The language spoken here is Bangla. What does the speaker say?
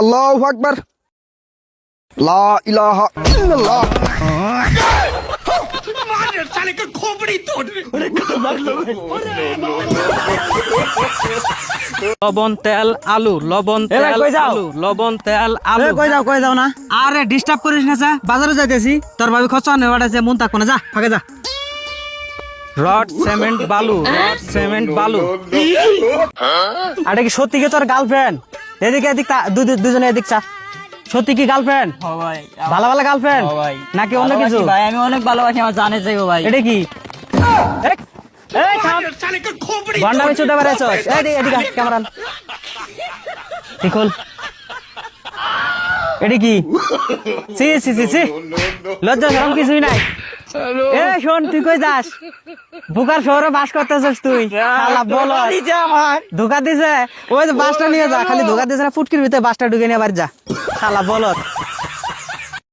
আল্লাহু আকবার, লা ইলাহা ইল্লাল্লাহ। লবণ তেল আলু, লবণ তেল আলু, লবণ তেল আলু। কই যাও না, আরে ডিস্টার্ব করিস না, বাজারে যাইতেছি, তোর ভাবি খরচা নেই ওটাছে, মন থাকবো না, যা ফাঁকে যা। রড সিমেন্ট বালু, রড সিমেন্ট বালু। আরে কি সত্যি কি তোর গার্লফ্রেন্ড? এদিকে এদিক দুজনে এদিক চা। সত্যি কি গার্লফ্রেন্ড? ভাই ভালো ভালো গার্লফ্রেন্ড ভাই নাকি অন্য কিছু? ভাই আমি অনেক ভালোবাসি, আমার জানে চাইবো ভাই। এটা কি? বন্ডামি চুদে বেড়েছ, এদিকে ক্যামেরা ঠিক হল। এটা কি? সি সি সি সি, লজ্জা শরম কিছুই নাই। এ শোন, তুই কই যাস? বুকার শহরে বাস করতেছিস তুই? শালা বলো, ধোকা দিছে। ওই যে বাসটা নিয়ে যা, খালি ধোকা দিছে না, ফুটকির ভিতরে বাসটা ঢুকে নিয়ে বাড়ি যা, শালা বলত।